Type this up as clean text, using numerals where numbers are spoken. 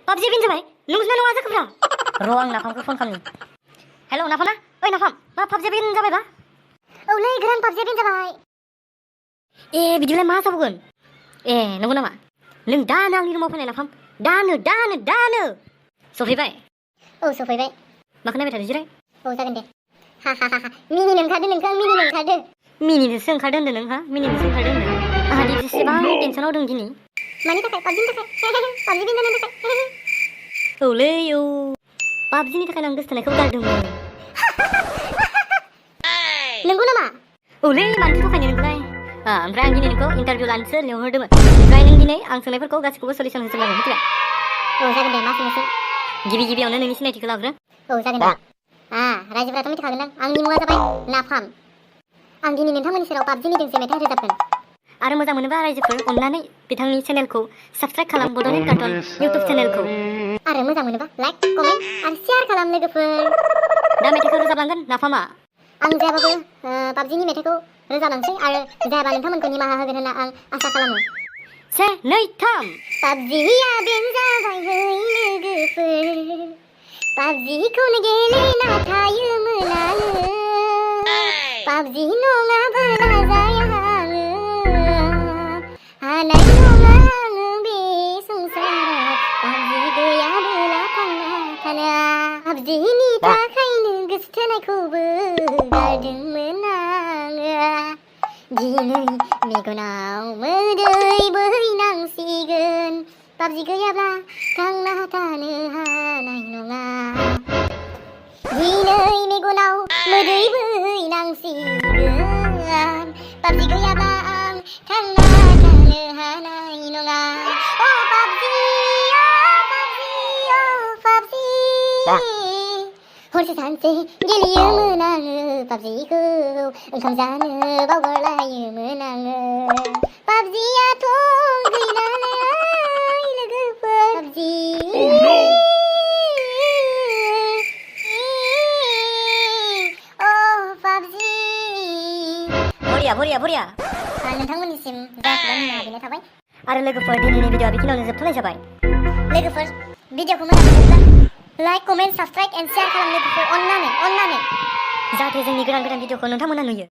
PUBG bin जाबाय नोंसोरना नङा जाखोब्रा र' आं नाफामखौ फन खालामनि हेलौ नाफामा ओइ नाफाम मा PUBG bin जाबायबा औलै गोरान PUBG bin जाबाय ए बिदिलाय मा जाबावगोन ए नंगौ नामा नों दानो आंनि रुमाव फैनाय नाफाम दानो सफैबाय औ सफैबाय मा खोनाबाय थादों जिराय औ जागोन दे हा मिनिनो ओंखारदों नोंखौ आं मिनिनो ओंखारदों मिनिनोसो ओंखारदों होनदों नोंहा मिनिनोसो ओंखारदों होनदों आंहा दि जेसेबां टेनसनाव दं दिनै मानि थाखाय PUBGनि थाखाय PUBG bin जानायनि थाखाय औलै औ PUBGनि थाखाय आं गोसथोनायखौ गारदोंमोन नंगौ नामा औलै मानोथो थगायनो नोंखौलाय ओमफ्राय आं दिनै नोंखौ इन्टारभिउ लानोसो लिंहरदोंमोन ओमफ्राय नों दिनै आं सोंनायफोरखौ गासिखौबो सलिउसन होजोबनांगोन मिथिबाय औ जागोन दे मा सोंनोसै गिबियावनो नोंनि सिनायथिखौ लाग्रो औ जागोन दे रायजोफोराथ' मिथिखागोन आंनि मुङा जाबाय नाफाम आं दिनै नोंथांमोननि सेराव PUBGनि दोंसे मेथाइ रोजाबगोन आरो मोजां मोनोबा रायजोफोर अननानै बिथांनि चेनेलखौ साबस्क्राइब खालाम बड'लेण्ड कार्टन इउटुब चेनेलखौ आरो मोजां मोनोबा लाइक कमेन्ट आरो शेयार खालाम लोगोफोर दा मेथाइखौ रोजाबलांगोन नाफामा आं जायाबाबो PUBGनि मेथाइखौ रोजाबलांसै आरो जायाबा नोंथांमोनखौ निमाहा होगोन होनना आं आसा खालामो से नै थाम PUBGया बेन जाबाय है लोगोफोर PUBGखौनो गेलेना थायोमोन आङो PUBG नङाबोला जाया आङो हानाय नङा आङो बे संसाराव PUBG गैयाबोला थांना थानो PUBGनि थाखायनो गोसोथोनायखौबो गारदोंमोन आङो दिनै मेगनाव मोदै बोहैनांसिगोन PUBG गैयाब्ला थांना थानो हानाय नङा दिनै मेगनाव मोदै बोहैनांसिगोन PUBG गैयाब्ला आं थांना थानो हानाय नङा PUBG हरसे सानसे गेलेयोमोन आङो PUBGखौ ओंखाम जानो बावगारलायोमोन आङो PUBGयाथ' गैलालाय लोगोफोर PUBG बरिया नोंथांमोननिसिम जाखिबाय होनना थाबाय आरो लोगोफोर दिनैनि भिडिअआ बेखिनियावनो जोबथ'नाय जाबाय लोगोफोर भिडिअखौ मोजां मोनोब्ला like comment subscribe and share खालाम लोगोफोर अननानै जाहाथे जोंनि गोदान भिडिअखौ नोंथांमोना नुयो